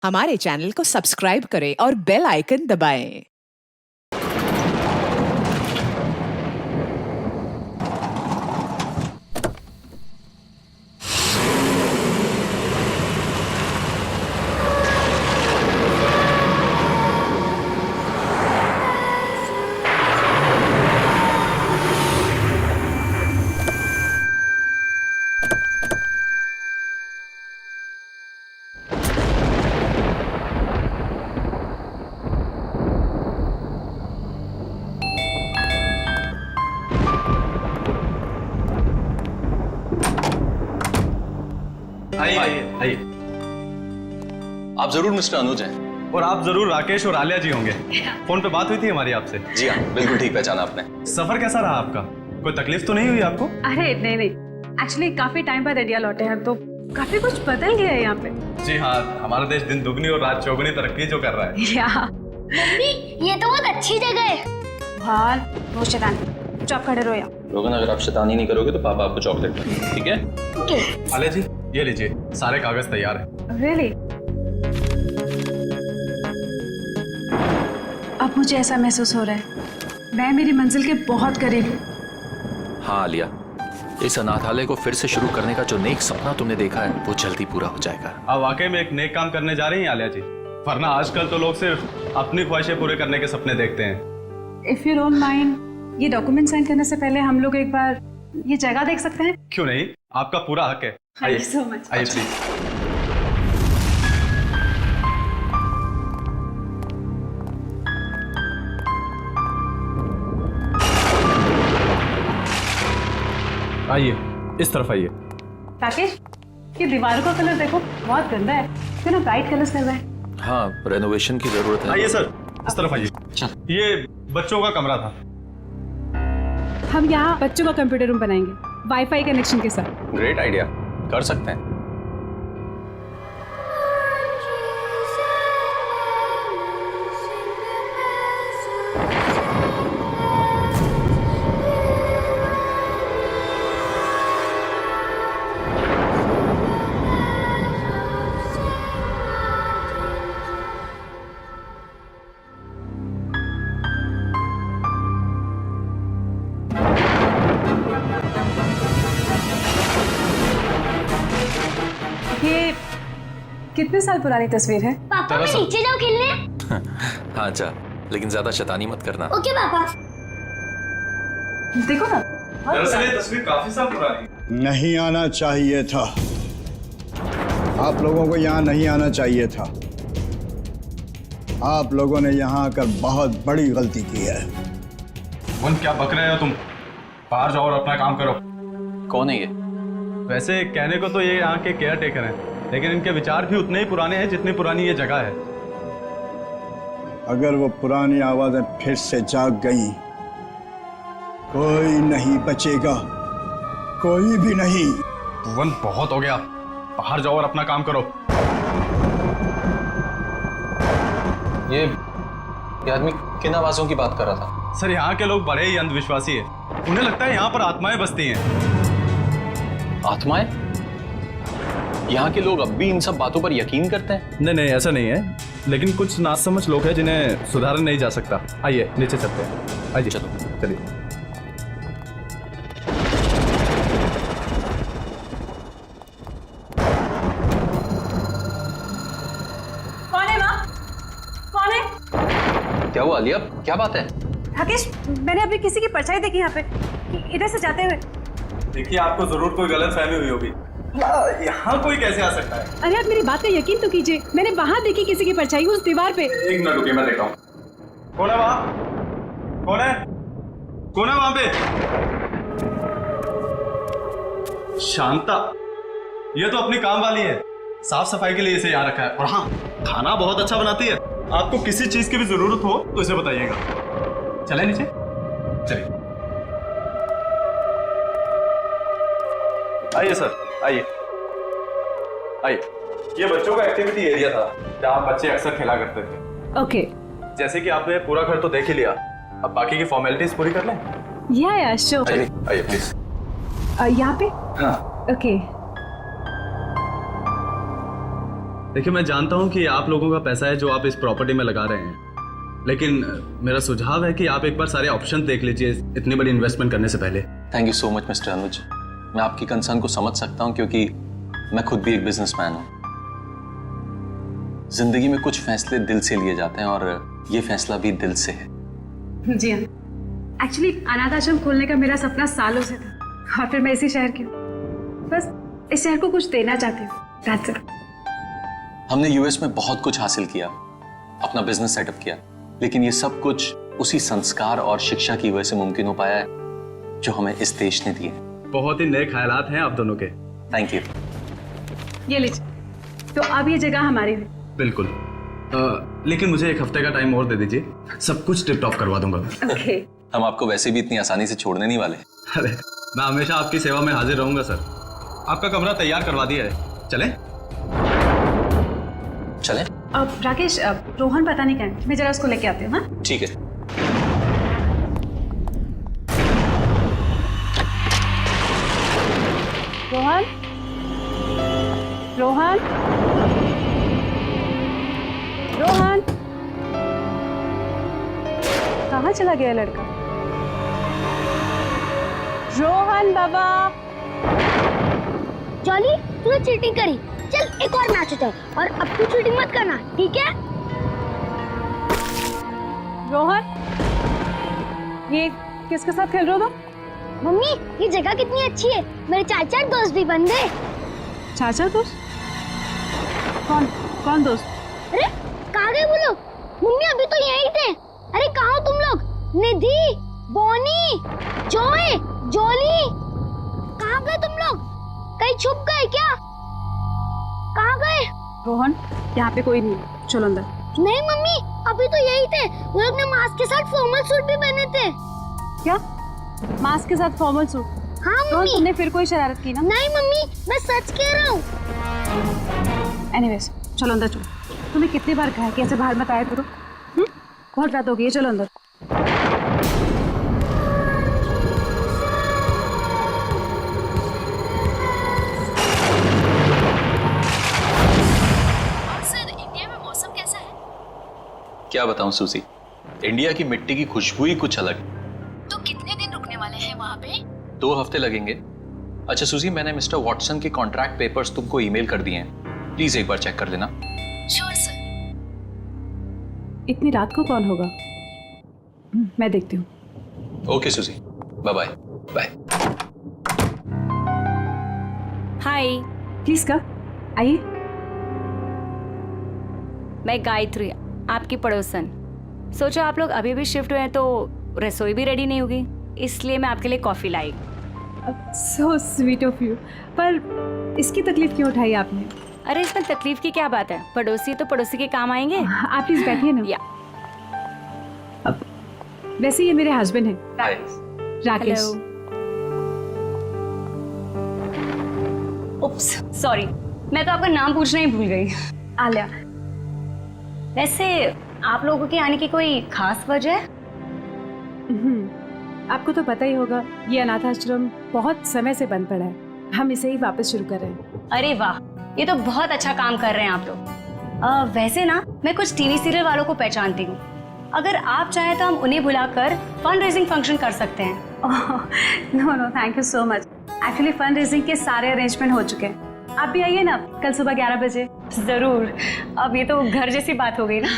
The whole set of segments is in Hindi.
हमारे चैनल को सब्सक्राइब करें और बेल आइकन दबाएं। आइए आइए। आप जरूर मिस्टर अनुज हैं। और आप जरूर राकेश और आलिया जी होंगे। फोन पे बात हुई थी हमारी आपसे। जी हाँ, बिल्कुल ठीक पहचाना आपने। सफर कैसा रहा आपका? कोई तकलीफ तो नहीं हुई आपको? अरे नहीं नहीं, एक्चुअली काफी टाइम बाद इंडिया लौटे हैं तो काफी कुछ बदल गया है यहाँ पे। जी हाँ, हमारा देश दिन दुगनी और रात चौगुनी तरक्की जो कर रहा है। या मम्मी ये तो बहुत अच्छी जगह है। भाल बहुत शैतान, चुप खड़े रहो यहाँ। रोगन, अगर आप शैतानी नहीं करोगे तो पापा आपको चॉकलेट देंगे, ठीक है? ओके। आलिया जी ये लीजिए, सारे कागज तैयार है। रियली? अब मुझे ऐसा महसूस हो रहा है मैं मेरी मंजिल के बहुत करीब हूँ। हाँ आलिया, इस अनाथालय को फिर से शुरू करने का जो नेक सपना तुमने देखा है वो जल्दी पूरा हो जाएगा। आप वाकई में एक नेक काम करने जा रही हैं आलिया जी, वरना आजकल तो लोग सिर्फ अपनी ख्वाहिशें पूरे करने के सपने देखते हैं। इफ यू डोंट माइंड, ये डॉक्यूमेंट साइन करने से पहले हम लोग एक बार ये जगह देख सकते हैं? क्यों नहीं, आपका पूरा हक है। Thank you so much. आइए प्लीज। आइए, इस तरफ आइए। राकेश, ये दीवारों का कलर देखो, बहुत गंदा है, क्यों ना ब्राइट कलर्स करना है? हाँ, रेनोवेशन की जरूरत है। आइए सर, इस तरफ आइए। ये बच्चों का कमरा था। हम यहाँ बच्चों का कंप्यूटर रूम बनाएंगे, वाईफाई कनेक्शन के साथ। ग्रेट आइडिया, कर सकते हैं। ये कितने साल पुरानी तस्वीर है? पापा मैं नीचे जाऊँ खेलने? हाँ जा, लेकिन ज्यादा शैतानी मत करना। ओके पापा। देखो ना, दरअसल ये तस्वीर काफी साल पुरानी है। नहीं आना चाहिए था, आप लोगों को यहाँ नहीं आना चाहिए था। आप लोगों ने यहाँ आकर बहुत बड़ी गलती की है। वन, क्या बक रहे हो तुम? बाहर जाओ और अपना काम करो। कौन है ये? वैसे कहने को तो ये यहाँ के केयर टेकर हैं, लेकिन इनके विचार भी उतने ही पुराने हैं जितनी पुरानी ये जगह है। अगर वो पुरानी आवाजें फिर से जाग गई, कोई नहीं बचेगा, कोई भी नहीं। वन, बहुत हो गया, बाहर जाओ और अपना काम करो। ये आदमी किन आवाजों की बात कर रहा था? सर, यहाँ के लोग बड़े ही अंधविश्वासी हैं। उन्हें लगता है यहाँ पर आत्माएं बसती हैं। आत्माएं? यहाँ के लोग अब भी इन सब बातों पर यकीन करते हैं? नहीं नहीं, ऐसा नहीं है, लेकिन कुछ नासमझ लोग हैं जिन्हें सुधारा नहीं जा सकता। आइए नीचे चलते हैं। आइए चलो। चलिए। कौन है माँ? कौन है? क्या हुआ आलिया, क्या बात है? राकेश, मैंने अभी किसी की परछाई देखी यहाँ पे, इधर से जाते हुए। देखिए, आपको जरूर कोई गलत फहमी हुई होगी। यहाँ कोई कैसे आ सकता है? अरे आप मेरी बात का यकीन तो कीजिए, मैंने वहाँ देखी किसी की परछाई उस दीवार पे। एक मिनट रुकिए, मैं देखता हूँ। कौन है वहाँ? कौन है? कौन है वहाँ पे? शांता, ये तो अपनी काम वाली है, साफ सफाई के लिए इसे यहाँ रखा है। और हाँ, खाना बहुत अच्छा बनाती है। आपको किसी चीज की भी जरूरत हो तो इसे बताइएगा। चले नीचे, चलिए। आइए सर, आइए आइए। ये बच्चों का एक्टिविटी एरिया था जहाँ बच्चे अक्सर खेला करते थे। ओके। जैसे कि आपने पूरा घर तो देख ही लिया, अब बाकी की फॉर्मेलिटीज पूरी कर लें। या श्योर। आइए आइए प्लीज। यहाँ पे? हाँ। ओके। देखिए, मैं जानता हूँ कि आप लोगों का पैसा है जो आप इस प्रॉपर्टी में लगा रहे हैं, लेकिन मेरा सुझाव है कि आप एक बार सारे ऑप्शन देख लीजिए इतनी बड़ी इन्वेस्टमेंट करने से पहले। Thank you so much mister Anuj. मैं आपकी कंसर्न को समझ सकता हूँ क्योंकि मैं खुद भी एक बिजनेसमैन हूँ। जिंदगी में कुछ फैसले दिल से लिए जाते हैं और ये फैसला भी दिल से है। जी हाँ, एक्चुअली अनाथ आश्रम खोलने का मेरा सपना सालों से था और फिर मैं इसी शहर की हूँ। बस इस शहर को कुछ देना चाहती हूँ। That's it. हमने यूएस में बहुत कुछ हासिल किया, अपना बिजनेस सेटअप किया, लेकिन ये सब कुछ उसी संस्कार और शिक्षा की वजह से मुमकिन हो पाया है जो हमें इस देश ने दिए। बहुत ही नए ख्यालात हैं आप दोनों के। Thank you. ये लीजिए। तो अब ये जगह हमारी है। बिल्कुल। लेकिन मुझे एक हफ्ते का टाइम और दे दीजिए, सब कुछ टिप टॉप करवा दूंगा। ओके। हम आपको वैसे भी इतनी आसानी से छोड़ने नहीं वाले। अरे, मैं हमेशा आपकी सेवा में हाजिर रहूंगा सर। आपका कमरा तैयार करवा दिया है, चलें? चलें? अब राकेश, रोहन पता नहीं कहाँ है, मैं जरा उसको लेके आती हूँ। हाँ, ठीक है। रोहन, रोहन, रोहन, कहाँ चला गया लड़का? रोहन बाबा। जॉली, तूने चीटिंग करी। चल एक और मैच होता है और अब तू चीटिंग मत करना, ठीक है? रोहन, ये किसके साथ खेल रहे हो तुम? मम्मी, ये जगह कितनी अच्छी है, मेरे 4 दोस्त भी बन गए। चाचा दोस्त? कौन कौन दोस्त? अरे कहाँ गए वो लोग? मम्मी अभी तो यहीं थे। अरे कहाँ हो तुम लोग? निधि, बॉनी, जॉय, जॉली, कहाँ गए तुम लोग? कहीं छुप गए क्या? कहाँ गए? रोहन, यहाँ पे कोई नहीं, चलो अंदर। नहीं मम्मी, अभी तो यही थे। वो लोग ने मास्क के साथ फॉर्मल सूट भी पहने थे। क्या? मास्क के साथ फॉर्मल सूट? हाँ रोहन, मम्मी। तुमने फिर कोई शरारत की ना? नहीं मम्मी, मैं सच कह रहा हूँ। एनीवेज, चलो अंदर चलो। तुम्हें कितनी बार कहा कि ऐसे बाहर मत आया करो? बहुत रात हो गई है, चलो अंदर। सर, इंडिया में मौसम कैसा है? क्या बताऊं सूजी, इंडिया की मिट्टी की खुशबू ही कुछ अलग। तो कितने दिन रुकने वाले हैं वहाँ पे? 2 हफ्ते लगेंगे। अच्छा सूजी, मैंने मिस्टर वॉटसन के कॉन्ट्रैक्ट पेपर्स तुमको ईमेल कर दिए हैं, प्लीज एक बार चेक कर लेना। Sure sir. इतनी रात को कौन होगा? मैं देखती हूँ। Okay Suzy, bye bye. Bye. Hi, please come, आइए। मैं गायत्री, आपकी पड़ोसन। सोचो आप लोग अभी भी शिफ्ट हुए हैं तो रसोई भी रेडी नहीं होगी, इसलिए मैं आपके लिए coffee lie. So sweet of you. पर इसकी तकलीफ क्यों उठाई आपने? अरे इसमें तकलीफ की क्या बात है, पड़ोसी तो पड़ोसी के काम आएंगे। आप प्लीज बैठिए ना। या अब वैसे ये मेरे हस्बैंड हैं, हाय। राकेश। उप्स, सॉरी, मैं तो आपका नाम पूछना ही भूल गई। आलिया। वैसे आप लोगों के आने की कोई खास वजह है? आपको तो पता ही होगा, ये अनाथ आश्रम बहुत समय से बंद पड़ा है, हम इसे ही वापस शुरू कर रहे हैं। अरे वाह, ये तो बहुत अच्छा काम कर रहे हैं आप लोग। वैसे ना, मैं कुछ टीवी सीरियल वालों को पहचानती हूँ। अगर आप चाहें तो हम उन्हें बुलाकर फंड रेजिंग फंक्शन कर सकते हैं। No no, thank you so much. Actually fund raising के सारे अरेंजमेंट हो चुके हैं। आप भी आइए ना, कल सुबह 11 बजे। जरूर। अब ये तो घर जैसी बात हो गई ना।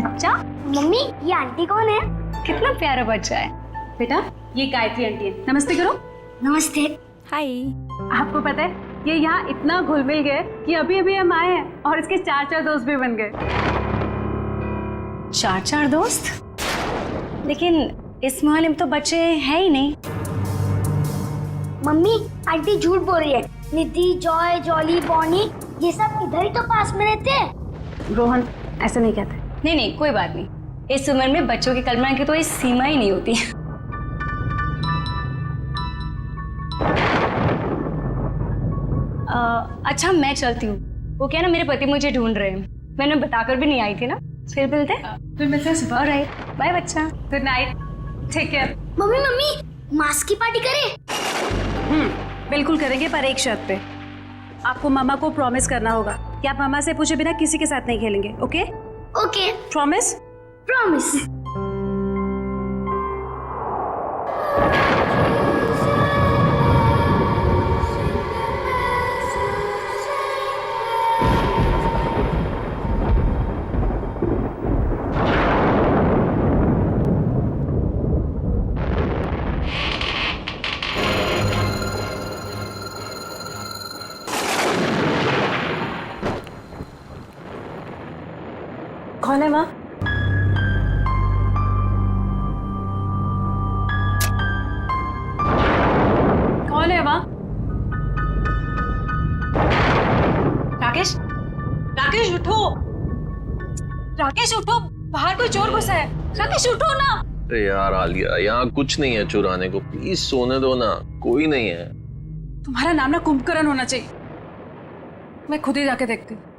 बच्चा, मम्मी, ये आंटी कौन है? कितना प्यारा बच्चा है। बेटा ये गायत्री आंटी है, नमस्ते करो। नमस्ते। हाय। आपको पता है ये यहाँ इतना घुल मिल गए कि अभी अभी हम आए हैं और इसके 4 दोस्त भी बन गए। 4 दोस्त? लेकिन इस मोहल्ले में तो बच्चे हैं ही नहीं। मम्मी, आंटी झूठ बोल रही है। निधि, जॉय, जॉली, बॉनी, ये सब इधर ही तो पास में रहते हैं। रोहन, ऐसा नहीं कहते। नहीं नहीं, कोई बात नहीं। इस उम्र में बच्चों की कल्पना की तो कोई सीमा ही नहीं होती। अच्छा मैं चलती हूँ, वो क्या ना, मेरे पति मुझे ढूंढ रहे हैं। मैंने बताकर भी नहीं आई थी ना। फिर मिलते हैं सुबह। ऑलराइट, बाय बच्चा। Good night, take care. Mummy mummy, mask की पार्टी करें? बिल्कुल करेंगे, पर एक शर्त पे। आपको मामा को प्रॉमिस करना होगा कि आप मामा से पूछे बिना किसी के साथ नहीं खेलेंगे। ओके? Okay, promise? प्रॉमिस। कौन है माँ? कौन है माँ? राकेश, राकेश उठो, राकेश उठो, बाहर कोई चोर घुसा है। राकेश उठो ना। अरे यार आलिया, यहाँ कुछ नहीं है चुराने को, प्लीज सोने दो ना, कोई नहीं है। तुम्हारा नाम ना कुंभकर्ण होना चाहिए। मैं खुद ही जाके देखती हूँ।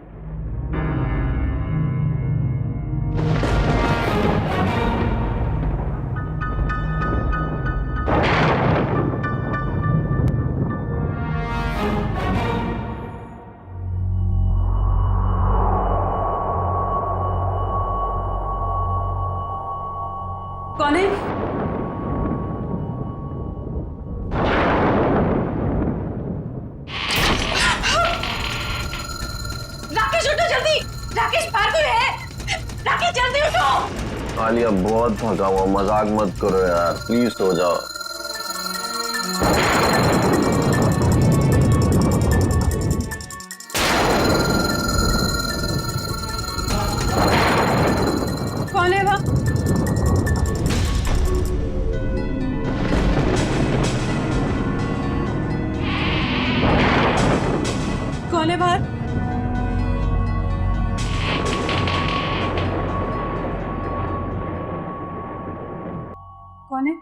कौन है? राकेश उठो जल्दी। राकेश बाहर कोई है। राकेश जल्दी उठो। आलिया बहुत थका हुआ, मजाक मत करो यार, प्लीज सो जाओ। कौन है वहाँ? कौन है बाहर? कौन है?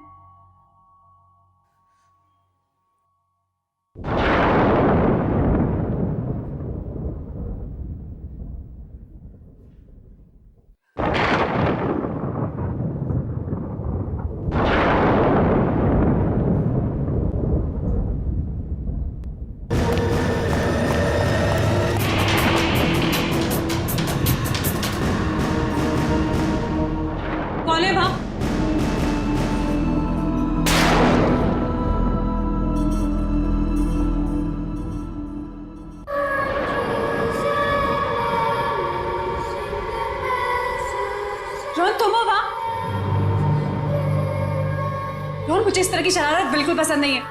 कौन है वहाँ? रोहन तुम हो वहाँ? रोहन मुझे इस तरह की शरारत बिल्कुल पसंद नहीं है।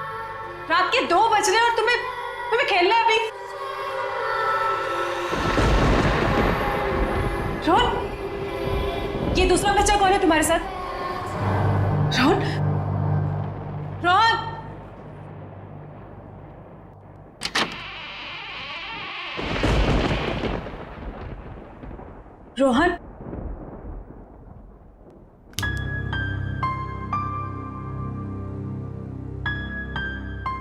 रात के 2 बज रहे और तुम्हें खेलना है अभी। रोहन, ये दूसरा बच्चा कौन है तुम्हारे साथ? रोहन, रोहन, रोहन,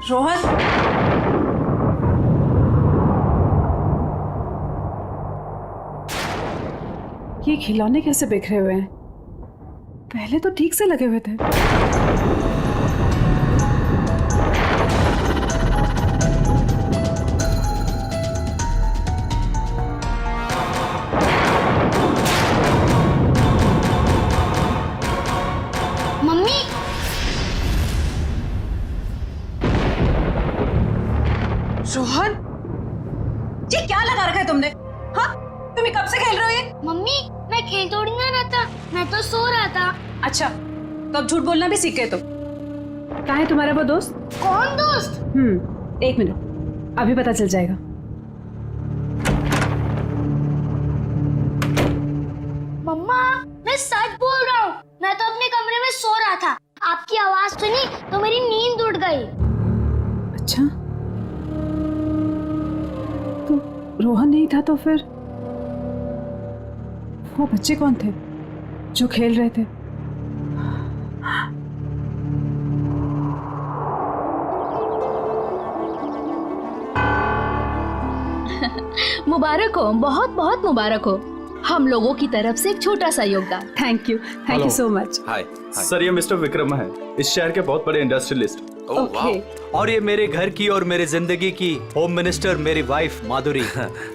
रोहन, ये खिलौने कैसे बिखरे हुए हैं? पहले तो ठीक से लगे हुए थे। मम्मी, रोहन, ये क्या लगा रखा है तुमने? हाँ, तुम्हें कब से खेल रहे हो ये? मम्मी, मैं खेल थोड़ी ना रहा था, मैं तो सो रहा था। अच्छा, तो अब झूठ बोलना भी सीख गए तुम। कहाँ है तुम्हारा वो दोस्त? कौन दोस्त? 1 मिनट, अभी पता चल जाएगा। मम्मा, मैं सच बोल रहा हूँ, मैं तो अपने कमरे में सो रहा था। आपकी आवाज सुनी तो मेरी नींद उड़ गई। अच्छा, तो रोहन नहीं था तो फिर वो बच्चे कौन थे जो खेल रहे थे? मुबारक हो, बहुत बहुत मुबारक हो। हम लोगों की तरफ से एक छोटा सा योगदान। Thank you so much. Hi sir, ये मिस्टर विक्रम है, इस शहर के बहुत बड़े इंडस्ट्रियलिस्ट। ओह वाह, और ये मेरे घर की और मेरे जिंदगी की होम मिनिस्टर मेरी वाइफ माधुरी।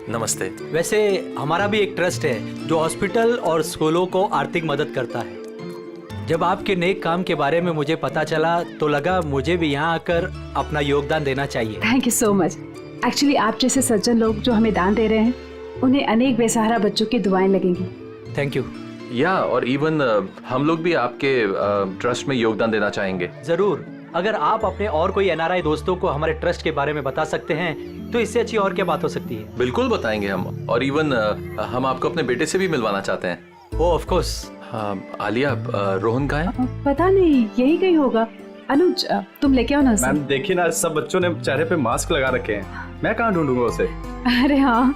नमस्ते। वैसे हमारा भी एक ट्रस्ट है जो हॉस्पिटल और स्कूलों को आर्थिक मदद करता है। जब आपके नेक काम के बारे में मुझे पता चला तो लगा मुझे भी यहाँ आकर अपना योगदान देना चाहिए। Thank you so much. Actually आप जैसे सज्जन लोग जो हमें दान दे रहे हैं उन्हें अनेक बेसहारा बच्चों की दुआएं लगेंगी। Thank you. या और इवन हम लोग भी आपके ट्रस्ट में योगदान देना चाहेंगे। जरूर, अगर आप अपने और कोई एनआरआई दोस्तों को हमारे ट्रस्ट के बारे में बता सकते हैं तो इससे अच्छी और क्या बात हो सकती है। बिल्कुल बताएंगे हम, और इवन हम आपको अपने बेटे से भी मिलवाना चाहते हैं। ओह ऑफ कोर्स। आलिया, रोहन कहाँ है? पता नहीं, यही कहीं होगा। अनुज तुम लेके आओ ना उसे। मैम देखिए ना, सब बच्चों ने चेहरे पे मास्क लगा रखे हैं, मैं कहाँ ढूंढूंगा उसे? अरे हाँ,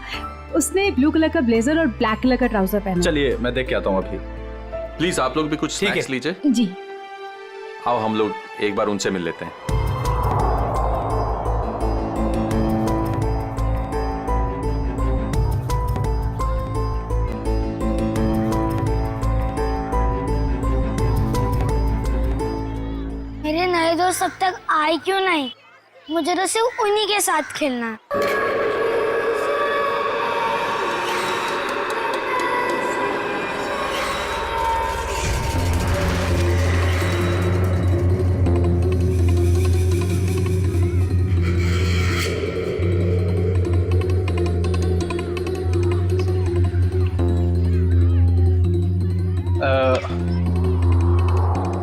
उसने ब्लू कलर का ब्लेजर और ब्लैक कलर का ट्राउजर पहना। चलिए मैं देख के आता हूँ अभी। प्लीज आप लोग भी कुछ स्नैक्स लीजिए। जी। आओ हम लोग एक बार उनसे मिल लेते हैं। मेरे नए दोस्त अब तक आए क्यों नहीं? मुझे तो सिर्फ उन्हीं के साथ खेलना है।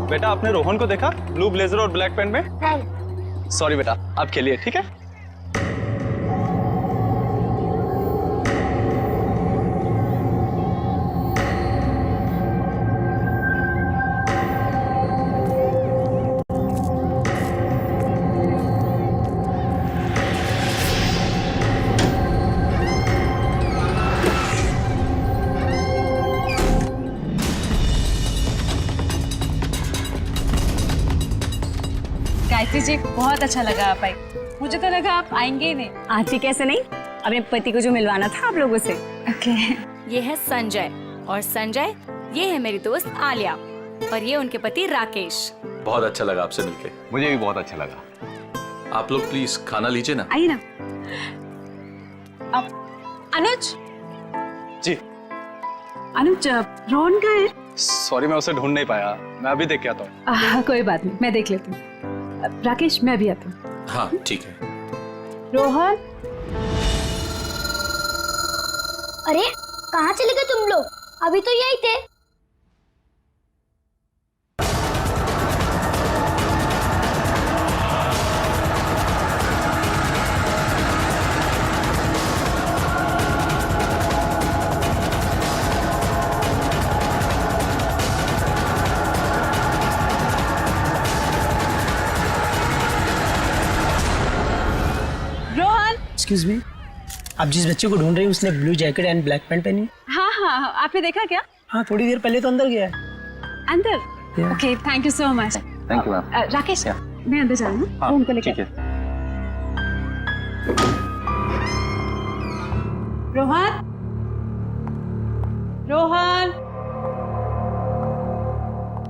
बेटा आपने रोहन को देखा ब्लू ब्लेजर और ब्लैक पैंट में? नहीं। सॉरी बेटा, आप खेलिए, ठीक है? गायत्री जी, बहुत अच्छा लगा आप आई। मुझे तो लगा आप आएंगे ही नहीं। आती कैसे नहीं, अपने पति को जो मिलवाना था आप लोगों से। ओके। ये है संजय, और संजय ये है मेरी दोस्त आलिया, और ये उनके पति राकेश। बहुत अच्छा लगा आपसे मिलके। मुझे भी बहुत अच्छा लगा। आप लोग प्लीज खाना लीजिए ना। आइए ना। अनुज। जी। अनुज, रोहन का है? सॉरी मैं उसे ढूंढ नहीं पाया, मैं अभी देख के आता हूँ। कोई बात नहीं, मैं देख लेती हूँ। राकेश मैं भी आती हूँ। हाँ ठीक है। रोहन। अरे कहाँ चले गए तुम लोग? अभी तो यही थे। एक्सक्यूज मी, आप जिस बच्चे को ढूंढ रही हैं उसने blue jacket and black pant पहनी है? हाँ हाँ, आपने देखा क्या? हाँ, थोड़ी देर पहले तो अंदर गया है। अंदर? Okay, thank you so much. Thank you ma'am. Rakesh, मैं अंदर जा रहा हूँ। हाँ, उनको लेकर। ठीक है। रोहन, रोहन,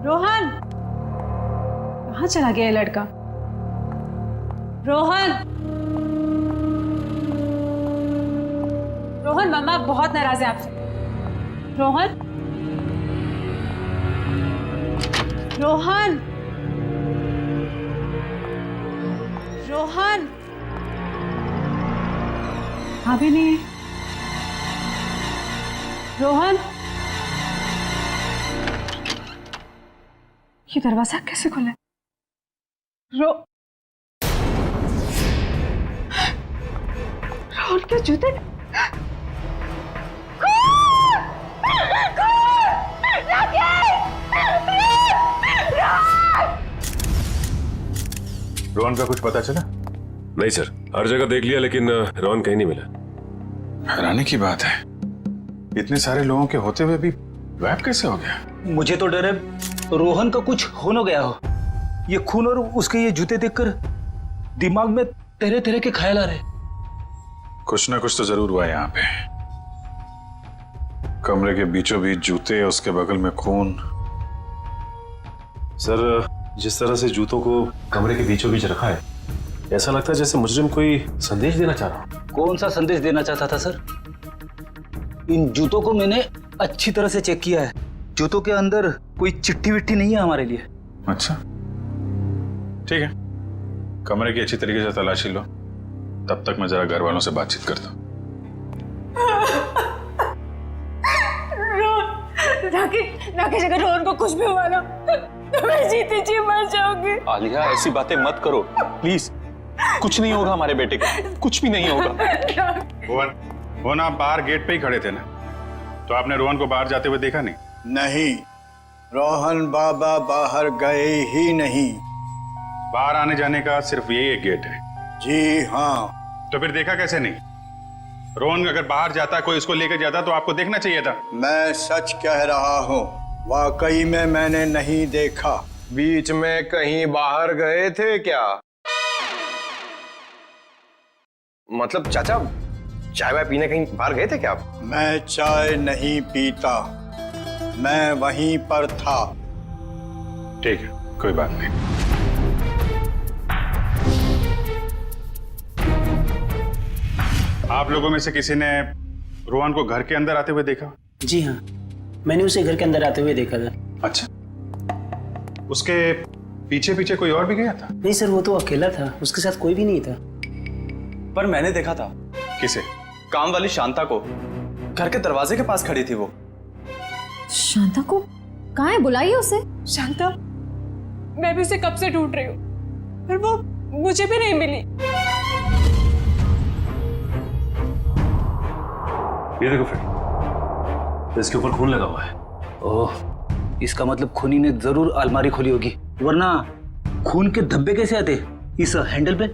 रोहन, कहाँ चला गया ये लड़का? रोहन, रोहन, मम्मा बहुत नाराज है आपसे। रोहन, रोहन, रोहन, अभी नहीं। रोहन, ये दरवाजा कैसे खुला? रोहन के जूते। रोहन का कुछ पता चला? नहीं सर, हर जगह देख लिया लेकिन रोहन कहीं नहीं मिला। हैरानी की बात है, इतने सारे लोगों के होते हुए भी गायब कैसे हो गया? मुझे तो डर है रोहन का कुछ हो न गया हो। ये खून और उसके ये जूते देखकर दिमाग में तरह तरह के ख्याल आ रहे। कुछ ना कुछ तो जरूर हुआ यहाँ पे। कमरे के बीचों बीच जूते, उसके बगल में खून। सर जिस तरह से जूतों को कमरे के बीचों बीच रखा है, ऐसा लगता है जैसे मुजरिम कोई संदेश देना चाह रहा हो। कौन सा संदेश देना चाहता था सर? इन जूतों को मैंने अच्छी तरह से चेक किया है। जूतों के अंदर कोई चिट्ठी विट्ठी नहीं है हमारे लिए। अच्छा ठीक है, कमरे की अच्छी तरीके से तलाशी लो, तब तक मैं जरा घर वालों से बातचीत करता हूँ। राकेश, अगर रोहन को कुछ भी हुआ ना तो मैं जीती जी मर जाऊंगी। आलिया ऐसी बातें मत करो प्लीज। कुछ नहीं होगा हमारे बेटे को, कुछ भी नहीं होगा। रोहन आप बाहर गेट पे ही खड़े थे ना, तो आपने रोहन को बाहर जाते हुए देखा नहीं? नहीं, रोहन बाबा बाहर गए ही नहीं। बाहर आने जाने का सिर्फ यही एक गेट है? जी हाँ। तो फिर देखा कैसे नहीं? रोहन अगर बाहर जाता, कोई इसको लेकर जाता तो आपको देखना चाहिए था। मैं सच कह रहा हूँ, वाकई में मैंने नहीं देखा। बीच में कहीं बाहर गए थे क्या? मतलब चाचा, चाय वाय पीने कहीं बाहर गए थे क्या आप? मैं चाय नहीं पीता, मैं वहीं पर था। ठीक है, कोई बात नहीं। आप लोगों में से किसी ने रोहन को घर के अंदर आते हुए देखा? जी हाँ, मैंने उसे घर के अंदर आते हुए देखा था। अच्छा, उसके पीछे पीछे कोई और भी गया था? नहीं सर, वो तो अकेला था, उसके साथ कोई भी नहीं था। पर मैंने देखा था। किसे? काम वाली शांता को। घर के दरवाजे के पास खड़ी थी वो। शांता को कहाँ है? बुलाइए उसे। शांता, मैं भी उसे कब से ढूंढ रही हूँ, पर वो मुझे भी नहीं मिली। ये देखो फिर, इसके ऊपर खून लगा हुआ है। ओह, इसका मतलब खूनी ने जरूर अलमारी खोली होगी, वरना खून के धब्बे कैसे आते इस हैंडल पे?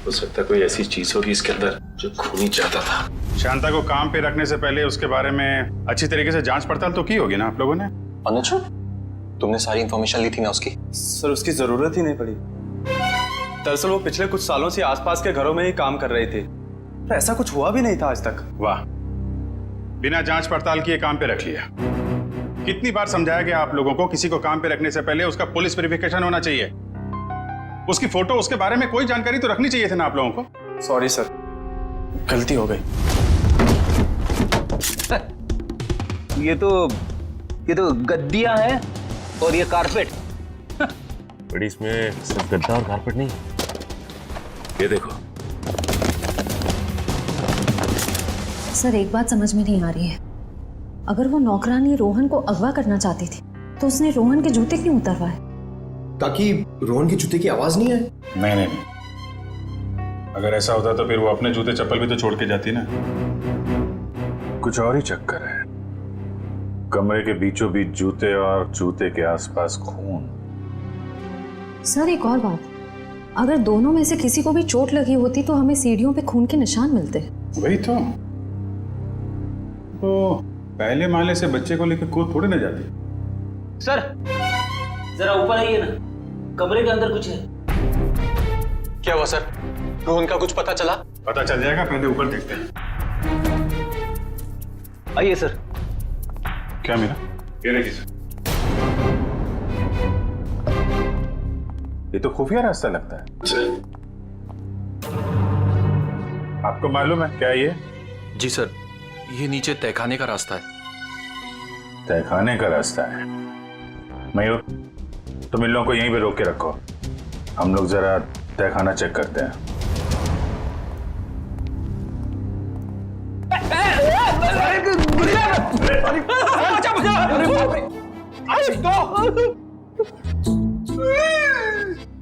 हो सकता है कोई ऐसी चीज होगी इसके अंदर जो खूनी चाहता था। शांता को काम पे रखने से पहले उसके बारे में अच्छी तरीके से जांच पड़ताल तो की होगी ना आप लोगों ने? अनुज, तुमने सारी इंफॉर्मेशन ली थी ना उसकी? सर, उसकी जरूरत ही नहीं पड़ी। दरअसल वो पिछले कुछ सालों से आसपास के घरों में ही काम कर रहे थे, तो ऐसा कुछ हुआ भी नहीं था आज तक। वाह, बिना जांच पड़ताल किए काम पे रख लिया। कितनी बार समझाया गया आप लोगों को, किसी को काम पे रखने से पहले उसका पुलिस वेरिफिकेशन होना चाहिए, उसकी फोटो, उसके बारे में कोई जानकारी तो रखनी चाहिए थी ना आप लोगों को। सॉरी सर, गलती हो गई। ये तो गद्दियां हैं और ये कारपेट। बड़ी इसमें सिर्फ गद्दा और कारपेट नहीं, ये देखो। सर, एक बात समझ में नहीं आ रही है। अगर वो नौकरानी रोहन को अगवा करना चाहती थी तो उसने रोहन के जूते क्यों उतरवाए? ताकि रोहन की जूते की आवाज नहीं आए। नहीं, अगर ऐसा होता तो फिर वो अपने जूते चप्पल भी तो छोड़ के जाती ना। कुछ और ही चक्कर है। कमरे के बीचों बीच जूते और जूते के आसपास खून। सर, एक और बात, अगर दोनों में से किसी को भी चोट लगी होती तो हमें सीढ़ियों पे खून के निशान मिलते। वही तो पहले माले से बच्चे को लेकर कूद थोड़ी ना जाती। सर, जरा ऊपर आइए ना, कमरे के अंदर कुछ है। क्या हुआ सर? रोहन का कुछ पता चला? पता चल जाएगा, पहले ऊपर देखते हैं। आइए सर। क्या मिला? ये देखिए सर, ये तो खुफिया रास्ता लगता है। आपको मालूम है क्या ये? जी सर, ये नीचे तहखाने का रास्ता है। तहखाने का रास्ता है? मयूर, तुम इन लोगों को यहीं पे रोक के रखो, हम लोग जरा तहखाना चेक करते हैं।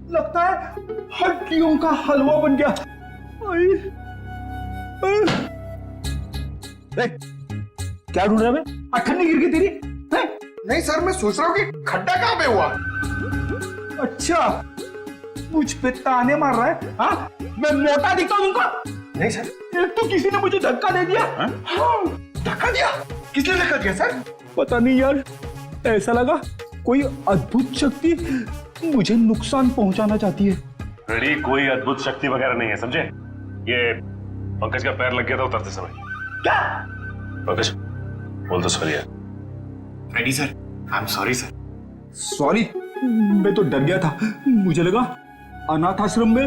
लगता है हड्डियों का हलवा बन गया। क्या ढूंढ रहा है? अठन्नी गिर गई तेरी? नहीं सर, मैं सोच रहा हूँ कि खड्डा कहाँ पे हुआ। अच्छा, मुझ पे ताने मार रहा है? हाँ, मैं मोटा दिखता हूँ तुमको? नहीं सर, एक तो किसी ने मुझे धक्का दे दिया। हाँ? धक्का दिया? किसने धक्का दिया सर? पता नहीं यार, ऐसा लगा कोई अद्भुत शक्ति मुझे नुकसान पहुंचाना चाहती है। रेडी, कोई अद्भुत शक्ति वगैरह नहीं है, समझे? ये पंकज का पैर लग गया था उतरते समय। क्या? पंकज, बोल तो सॉरी यार। Ready sir, I am sorry sir. Sorry? मैं तो डर गया था। मुझे लगा अनाथ आश्रम में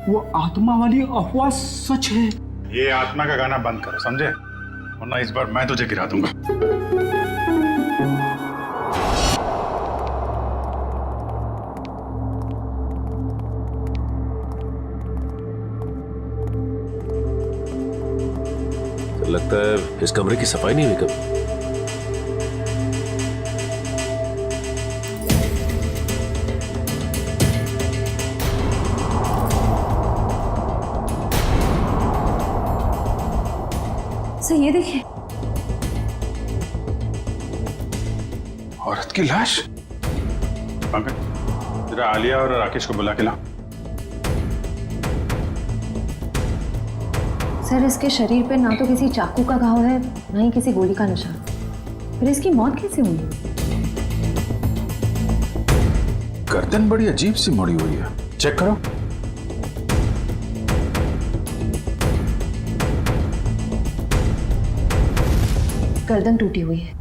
वो आत्मा वाली अफवाह सच है। ये आत्मा का गाना बंद करो, समझे? वरना इस बार मैं तुझे गिरा दूंगा। लगता है इस कमरे की सफाई नहीं हुई कभी। सर ये देखिए, औरत की लाश। पंकज, जरा आलिया और राकेश को बुला के ला। सर इसके शरीर पे ना तो किसी चाकू का घाव है, ना ही किसी गोली का निशान। फिर इसकी मौत कैसे हुई? गर्दन बड़ी अजीब सी मुड़ी हुई है, चेक करो। गर्दन टूटी हुई है।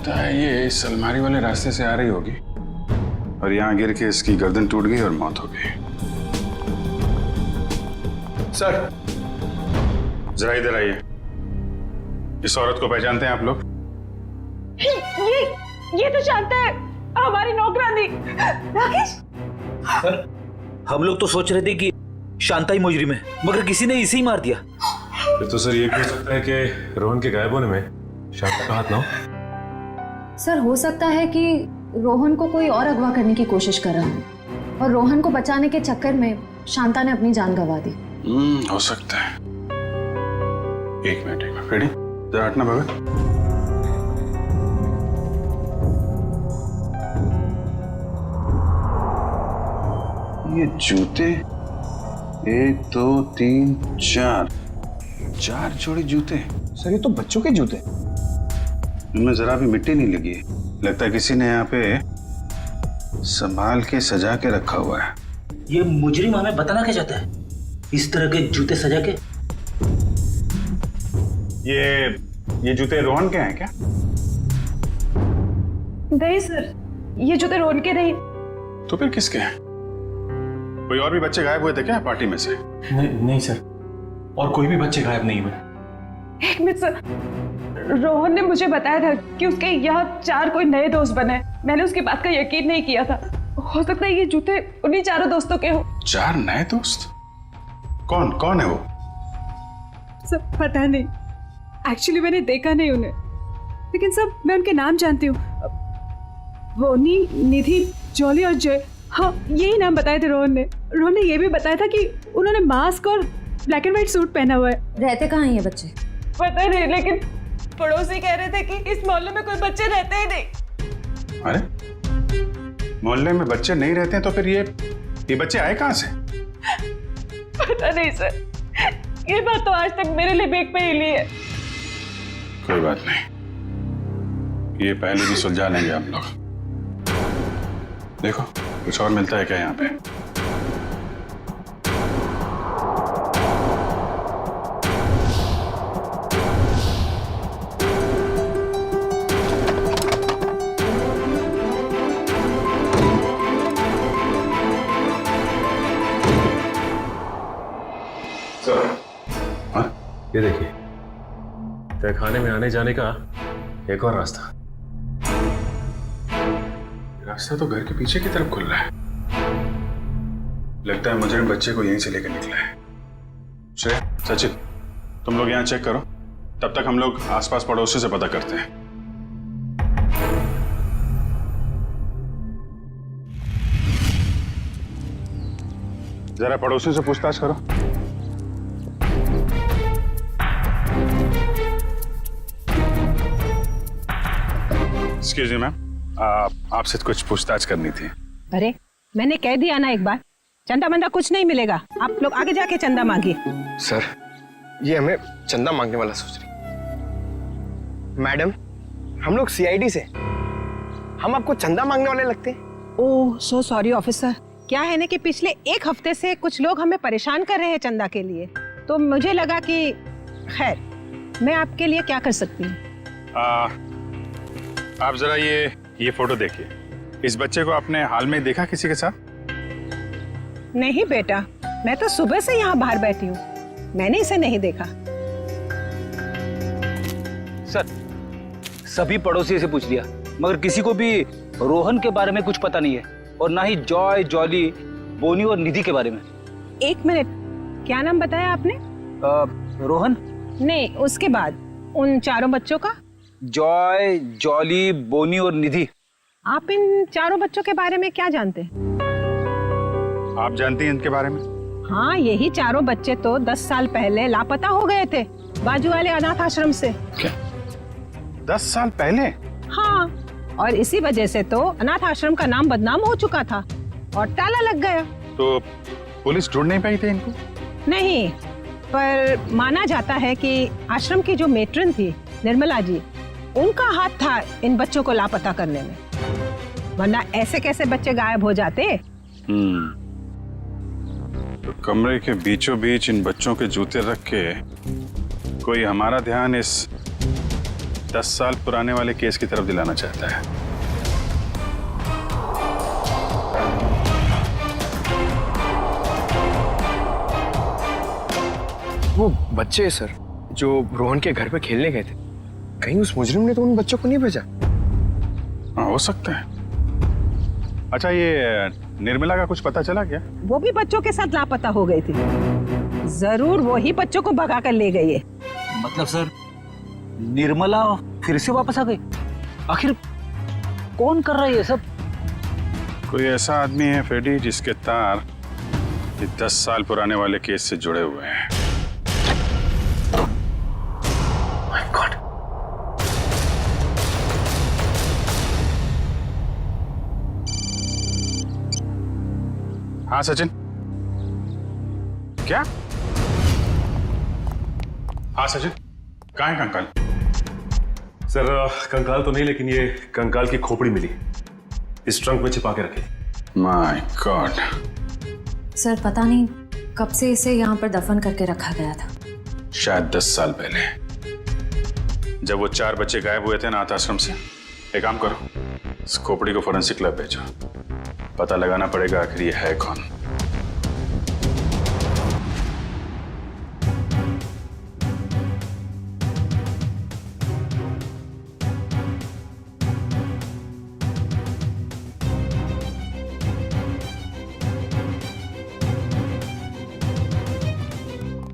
तो ये इस अलमारी वाले रास्ते से आ रही होगी और यहाँ गिर के इसकी गर्दन टूट गई और मौत हो गई। सर, जरा इधर आइए। इस औरत को पहचानते हैं आप लोग? ये तो शांता है, हमारी नौकरानी। राकेश सर, हम लोग तो सोच रहे थे कि शांता ही मुजरिम है, मगर किसी ने इसे ही मार दिया। फिर तो सर ये भी हो सकता है कि रोहन के गायब होने में शांता का हाथ ना हो। सर हो सकता है कि रोहन को कोई और अगवा करने की कोशिश कर रहा है और रोहन को बचाने के चक्कर में शांता ने अपनी जान गंवा दी। हो सकता है। एक मिनट रेडी, जरा हटना भगत। ये जूते 1 2 3 4 जोड़ी जूते। सर ये तो बच्चों के जूते। इनमें जरा भी मिट्टी नहीं लगी है। लगता है किसी ने यहाँ पे संभाल के सजा के रखा हुआ है। ये मुजरिम हमें बताना क्या चाहता है? इस तरह के जूते सजा के? ये जूते रोहन के हैं क्या? नहीं सर, ये जूते रोहन के नहीं। तो फिर किसके हैं? कोई और भी बच्चे गायब हुए थे क्या पार्टी में से? नहीं सर, और कोई भी बच्चे गायब नहीं हुए। एक मिनट सर, रोहन ने मुझे बताया था कि उसके यहाँ 4 कोई नए दोस्त बने। मैंने उसकी बात का यकीन नहीं किया था। हो सकता है ये जूते उन्हीं 4 दोस्तों के हो। 4 नए दोस्त? कौन है वो? सब पता नहीं, एक्चुअली मैंने देखा नहीं उन्हें, लेकिन सब मैं उनके नाम जानती हूँ। बोनी, निधि, जॉली और जय। हाँ, यही नाम बताए थे रोहन ने। रोहन ने ये भी बताया था कि उन्होंने मास्क और ब्लैक एंड व्हाइट सूट पहना हुआ है। रहते कहाँ हैं ये बच्चे? पता नहीं, लेकिन पड़ोसी कह रहे थे कि इस मोहल्ले में कोई बच्चे रहते ही नहीं। अरे मोहल्ले में बच्चे नहीं रहते हैं तो फिर ये बच्चे आए कहाँ से? पता नहीं सर, ये बात तो आज तक मेरे लिए बेक पे हिली है। कोई बात नहीं, ये पहले भी सुलझा लेंगे हम लोग। देखो कुछ और मिलता है क्या यहाँ पे? ये देखिए, तहखाने में आने जाने का एक और रास्ता। रास्ता तो घर के पीछे की तरफ खुल रहा है। लगता है मुजरिम बच्चे को यहीं से लेकर निकला है। श्रेया, सचिन, तुम लोग यहाँ चेक करो, तब तक हम लोग आसपास पड़ोसी से पता करते हैं। जरा पड़ोसी से पूछताछ करो। एक्सक्यूज मी मैम, आपसे कुछ पूछताछ करनी थी। अरे मैंने कह दिया ना एक बार, चंदा मंदा कुछ नहीं मिलेगा। आप लोग आगे जाके चंदा मांगिए। सर, ये हमें चंदा मांगने वाला सोच रही। मैडम, हम लोग सीआईडी से, हम आपको चंदा मांगने वाले लगते हैं। ओह सो सॉरी ऑफिसर। क्या है ना कि पिछले 1 हफ्ते से कुछ लोग हमें परेशान कर रहे हैं चंदा के लिए, तो मुझे लगा कि खैर मैं आपके लिए क्या कर सकती हूँ। आप जरा ये फोटो देखिए। इस बच्चे को आपने हाल में देखा किसी के साथ? नहीं बेटा, मैं तो सुबह से यहाँ बाहर बैठी हूँ, मैंने इसे नहीं देखा। सर, सभी पड़ोसियों से पूछ लिया, मगर किसी को भी रोहन के बारे में कुछ पता नहीं है, और ना ही जॉय, जॉली, बोनी और निधि के बारे में। एक मिनट, क्या नाम बताया आपने? रोहन? नहीं, उसके बाद उन चारों बच्चों का? जॉय, जॉली, बोनी और निधि। आप इन चारों बच्चों के बारे में क्या जानते हैं? आप जानती हैं इनके बारे में? हाँ, यही चारों बच्चे तो 10 साल पहले लापता हो गए थे बाजू वाले अनाथ आश्रम से। क्या? 10 साल पहले? हाँ, और इसी वजह से तो अनाथ आश्रम का नाम बदनाम हो चुका था और ताला लग गया। तो पुलिस ढूंढ नहीं पाई थी इनको? नहीं, पर माना जाता है कि आश्रम की जो मेट्रन थी निर्मला जी, उनका हाथ था इन बच्चों को लापता करने में, वरना ऐसे कैसे बच्चे गायब हो जाते। तो कमरे के बीचों बीच इन बच्चों के जूते रख के कोई हमारा ध्यान इस 10 साल पुराने वाले केस की तरफ दिलाना चाहता है। वो बच्चे सर जो रोहन के घर पे खेलने गए थे, कहीं उस मुजरिम ने तो उन बच्चों को नहीं भेजा? हाँ, हो सकता है। अच्छा, ये निर्मला का कुछ पता चला क्या? वो भी बच्चों के साथ लापता हो गई थी, जरूर वो ही बच्चों को भगा कर ले गई है। मतलब सर, निर्मला फिर से वापस आ गई? आखिर कौन कर रहा है ये सब? कोई ऐसा आदमी है फेडी जिसके तार 10 साल पुराने वाले केस से जुड़े हुए हैं। My God! हाँ सचिन, क्या? हाँ सचिन, कहाँ है कंकाल? सर, कंकाल तो नहीं, लेकिन ये कंकाल की खोपड़ी मिली, इस ट्रंक में छिपा के रखी। My God. सर, पता नहीं कब से इसे यहाँ पर दफन करके रखा गया था। शायद 10 साल पहले, जब वो 4 बच्चे गायब हुए थे अनाथ आश्रम से। एक काम करो, इस खोपड़ी को फोरेंसिक लैब भेजो, पता लगाना पड़ेगा आखिर ये है कौन।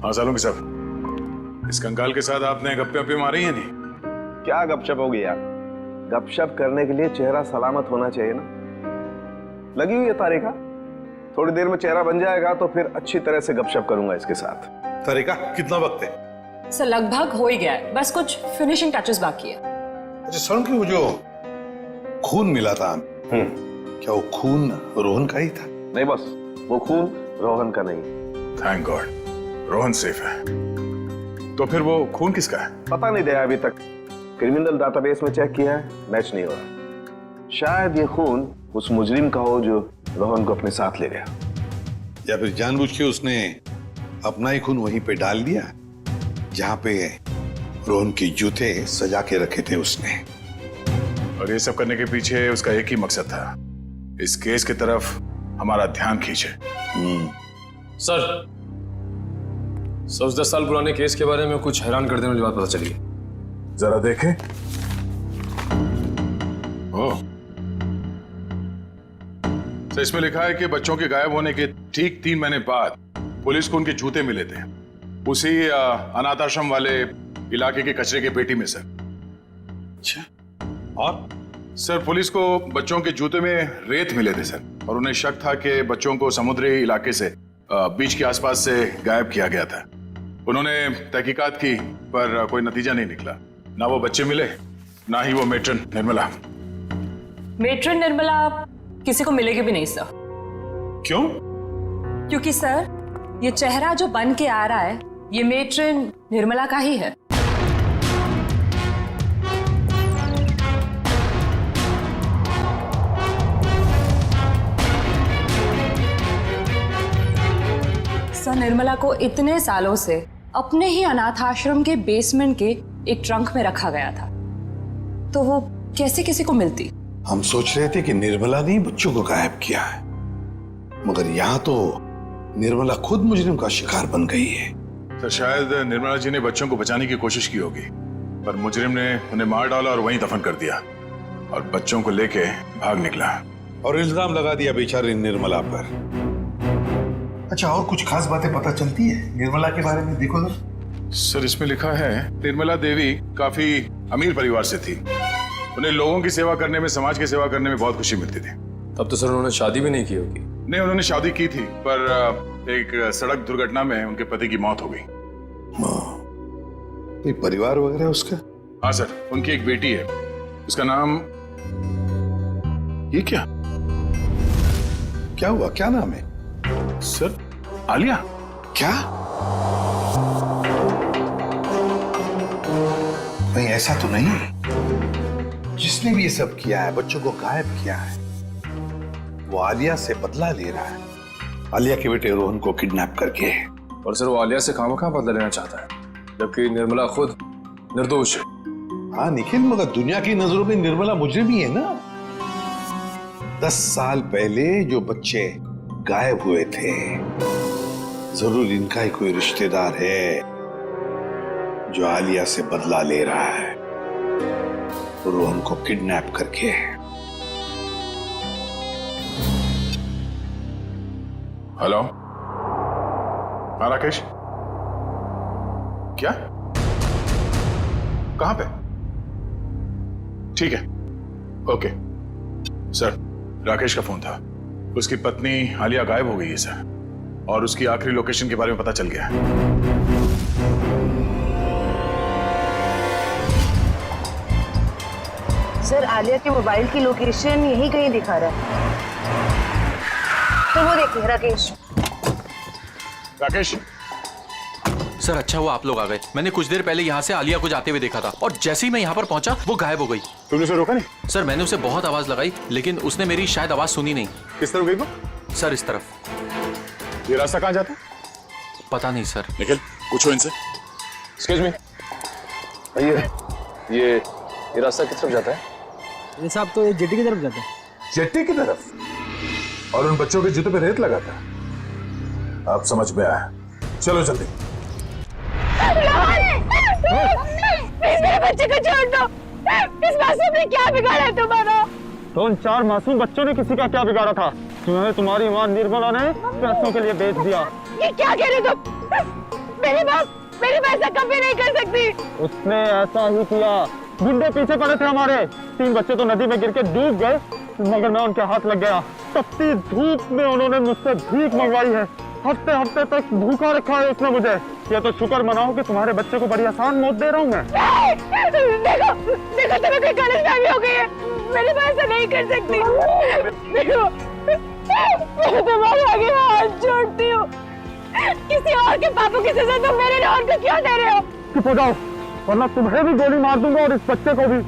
हाँ सालुंगी साहब, इस कंकाल के साथ आपने गप्पे वप्पे मारी है नहीं? क्या गपशप होगी यार? गपशप करने के लिए चेहरा सलामत होना चाहिए ना। लगी हुई है तारिका, थोड़ी देर में चेहरा बन जाएगा तो फिर अच्छी तरह से गपशप करूंगा इसके साथ। तारिका, कितना वक्त है? सर, लगभग हो ही गया है, बस कुछ फिनिशिंग टचेस बाकी है। अच्छा सलूंगी, वो जो खून मिला था, क्या वो खून रोहन का ही था? नहीं बस, वो खून रोहन का नहीं। थैंक गॉड, रोहन सेफ है। तो फिर वो खून किसका है? पता नहीं दया, अभी तक क्रिमिनल डाटाबेस में चेक किया है, मैच नहीं हो रहा। शायद ये खून उस मुजरिम का हो जो रोहन को अपने साथ ले गया, या फिर जानबूझ के उसने अपना ही खून वहीं पे डाल दिया जहां पे रोहन के जूते सजा के रखे थे उसने। और ये सब करने के पीछे उसका एक ही मकसद था, इस केस की तरफ हमारा ध्यान खींचे। सर, उस 10 साल पुराने केस के बारे में कुछ हैरान कर देने वाली बात पता चली है। जरा देखें। ओह, तो इसमें लिखा है कि बच्चों के गायब होने के ठीक 3 महीने बाद पुलिस को उनके जूते मिले थे, उसी अनाथ आश्रम वाले इलाके के कचरे के पेटी में सर। अच्छा, और सर पुलिस को बच्चों के जूते में रेत मिले थे सर, और उन्हें शक था कि बच्चों को समुद्री इलाके से बीच के आसपास से गायब किया गया था। उन्होंने तहकीकात की पर कोई नतीजा नहीं निकला, ना वो बच्चे मिले ना ही वो मेट्रन निर्मला। मेट्रन निर्मला किसी को मिलेगी भी नहीं सर। क्यों? क्योंकि सर, ये चेहरा जो बन के आ रहा है, ये मेट्रन निर्मला का ही है। सर, निर्मला को इतने सालों से अपने ही अनाथ आश्रम के बेसमेंट के एक ट्रंक में रखा गया था, तो वो कैसे किसी को मिलती। हम सोच रहे थे कि निर्मला ने बच्चों को गायब किया है, मगर यहाँ तो निर्मला खुद मुजरिम का शिकार बन गई है। तो शायद निर्मला जी ने बच्चों को बचाने की कोशिश की होगी, पर मुजरिम ने उन्हें मार डाला और वहीं दफन कर दिया और बच्चों को लेके भाग निकला और इल्जाम लगा दिया बेचारी निर्मला पर। अच्छा, और कुछ खास बातें पता चलती है निर्मला के बारे में? देखो ना सर, इसमें लिखा है निर्मला देवी काफी अमीर परिवार से थी। उन्हें लोगों की सेवा करने में, समाज की सेवा करने में बहुत खुशी मिलती थी। तब तो सर उन्होंने शादी भी नहीं की होगी। नहीं, उन्होंने शादी की थी, पर एक सड़क दुर्घटना में उनके पति की मौत हो गई। कोई परिवार वगैरह उसका? हाँ सर, उनकी एक बेटी है, उसका नाम, ये क्या क्या हुआ, क्या नाम है? सर, आलिया। क्या? नहीं, ऐसा तो नहीं। जिसने भी ये सब किया है, बच्चों को गायब किया है, वो आलिया से बदला ले रहा है, आलिया के बेटे रोहन को किडनैप करके। और सर वो आलिया से खामखा बदला लेना चाहता है, जबकि निर्मला खुद निर्दोष है। हाँ निखिल, मगर दुनिया की नजरों में निर्मला मुजरिम ही है ना। 10 साल पहले जो बच्चे गायब हुए थे, जरूर इनका ही कोई रिश्तेदार है जो आलिया से बदला ले रहा है, रोहन को किडनैप करके। हेलो, हाँ राकेश, क्या, कहां पे? ठीक है, ओके सर। राकेश का फोन था, उसकी पत्नी आलिया गायब हो गई है सर, और उसकी आखिरी लोकेशन के बारे में पता चल गया है। सर, आलिया के मोबाइल की लोकेशन यही कहीं दिखा रहा है। तो वो देखिए राकेश। राकेश सर, अच्छा हुआ आप लोग आ गए। मैंने कुछ देर पहले यहाँ से आलिया को जाते हुए देखा था, और जैसे ही मैं यहाँ पर पहुंचा वो गायब हो गई। तुमने उसे रोका नहीं? सर, मैंने उसे बहुत आवाज लगाई, लेकिन उसने मेरी शायद आवाज सुनी नहीं। किस तरफ गई वो? सर, इस तरफ। ये रास्ता कहाँ जाता है? पता नहीं सर। निखिल, पूछो इनसे। एक्सक्यूज मी, ये रास्ता किस तरफ जाता है? ये साहब तो जेटी की तरफ जाता है। जेटी की तरफ? और उन बच्चों के जूते पे रेत लगा था। आप समझ में आया, चलो जल्दी। मेरे बच्चे को छोड़ दो। इस मासूम ने क्या बिगाड़ा तुम्हारा? तो उन 4 मासूम बच्चों ने किसी का क्या बिगाड़ा था? तुम्हें तुम्हारी मां निर्मला ने पैसों के लिए बेच दिया। ये क्या कह रहे तुम? मेरी माँ ऐसा कभी नहीं कर सकती। उसने ऐसा ही किया। गुंडे पीछे पड़े थे हमारे। 3 बच्चे तो नदी में गिर के डूब गए, मगर मैं उनके हाथ लग गया। तपती धूप में उन्होंने मुझसे भीख मंगवाई है। हफ्ते हफ्ते तक भूखा रखा है उसने मुझे। ये तो शुक्र मनाओ कि तुम्हारे बच्चे को बड़ी आसान मौत दे रहा हूँ मैं। देखो तुम्हें कोई गलतफहमी हो गई है। मेरी माँ ऐसा नहीं कर सकती। देखो, मैं तुम्हारे आगे हाथ जोड़ती हूँ। किसी और के पापों की सजा तुम मेरे रोहन को क्यों दे रहे हो? चुप हो जाओ, वरना तुम्हें भी गोली मार दूंगा और इस बच्चे को भी।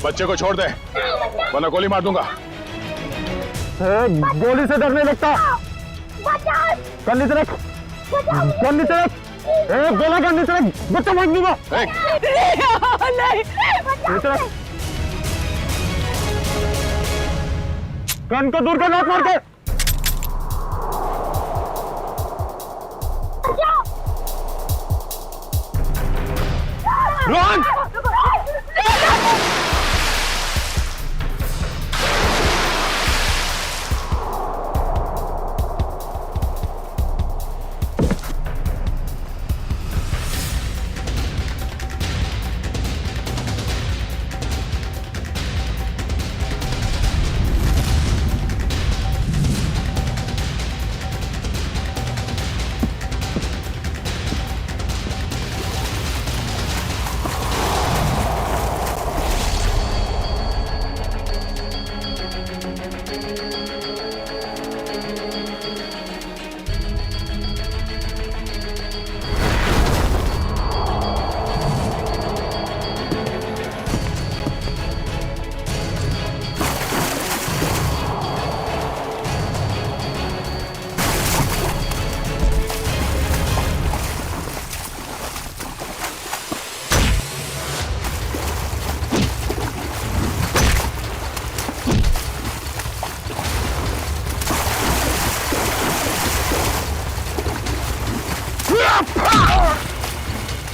बच्चे को छोड़ दे, वरना गोली मार दूंगा। गोली से डरने लगता। कर नीचे रख, कर नीचे रख, गोला कर नीचे रख, बच्चा मार दूंगा। नीचे रख, कान को दूर कर, लात मार के। रोहन!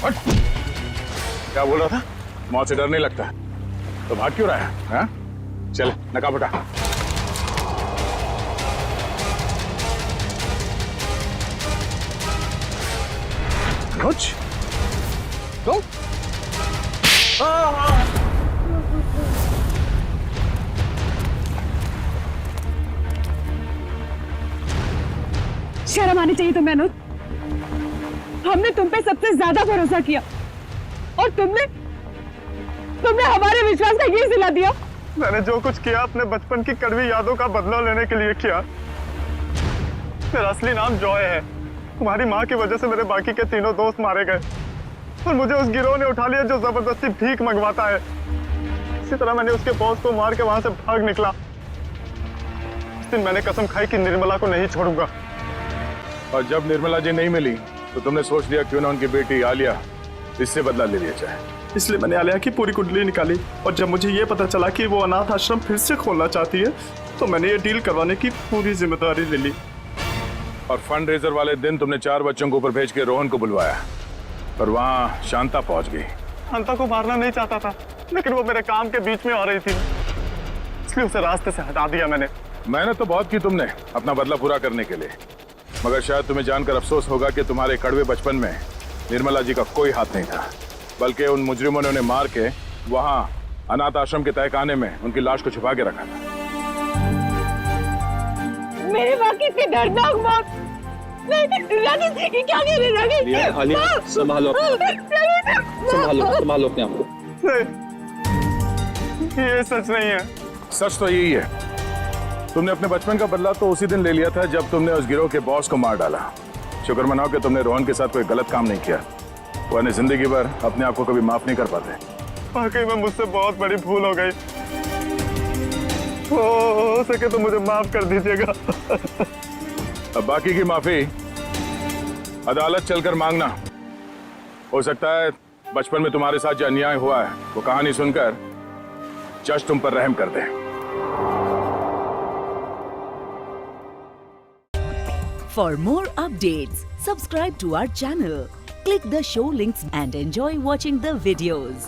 क्या बोल रहा था? मौत से डर नहीं लगता तो भाग क्यों रहा है? हाँ? चल नकाब हटा। कुछ तो शर्म आनी चाहिए तुम्हें अनुज। हमने तुम पे सबसे ज्यादा भरोसा किया और तुमने हमारे विश्वास का ये सिला दिया। मैंने जो कुछ किया अपने बचपन की कड़वी यादों का बदला लेने के लिए किया। मेरा असली नाम जॉय है। तुम्हारी माँ की वजह से मेरे बाकी के तीनों दोस्त मारे गए और मुझे उस गिरोह ने उठा लिया जो जबरदस्ती भीख मंगवाता है। इसी तरह मैंने उसके बॉस को मार के वहां से भाग निकला। उस दिन मैंने कसम खाई कि निर्मला को नहीं छोड़ूंगा। और जब निर्मला जी नहीं मिली तो तुमने सोच लिया क्यों ना उनकी बेटी आलिया इससे बदला ले लिया जाए। इसलिए मैंने आलिया की पूरी कुंडली निकाली और जब मुझे ये पता चला कि वो अनाथ आश्रम फिर से खोलना चाहती है तो मैंने ये डील करवाने की पूरी जिम्मेदारी ले ली। और फंड रेजर वाले दिन तुमने 4 बच्चों को ऊपर भेज के रोहन को बुलवाया और वहां शांता पहुंच गई। शांता को मारना नहीं चाहता था लेकिन वो मेरे काम के बीच में आ रही थी, इसलिए उसे रास्ते से हटा दिया मैंने। मेहनत तो बहुत की तुमने अपना बदला पूरा करने के लिए, मगर शायद तुम्हें जानकर अफसोस होगा कि तुम्हारे कड़वे बचपन में निर्मला जी का कोई हाथ नहीं था, बल्कि उन मुजरिमों ने उन्हें मार के वहां अनाथ आश्रम के तहखाने में उनकी लाश को छुपा के रखा था। मेरी माँ की इतनी दर्दनाक मौत राकेश देखी क्या कह रहे राकेश? संभालो संभालो अपने आप को। ये सच नहीं है। सच तो यही है, तुमने अपने बचपन का बदला तो उसी दिन ले लिया था जब तुमने उस गिरोह के बॉस को मार डाला। शुक्र मनाओ कि तुमने रोहन के साथ कोई गलत काम नहीं किया, वरना जिंदगी भर अपने आप को कभी माफ नहीं कर पाते। वाकई में मुझसे बहुत बड़ी भूल हो गई। हो सके तो मुझे माफ कर दीजिएगा। अब बाकी की माफी अदालत चलकर मांगना। हो सकता है बचपन में तुम्हारे साथ जो अन्याय हुआ है वो कहानी सुनकर जज तुम पर रहम कर दे। For more updates, subscribe to our channel, click the show links and enjoy watching the videos.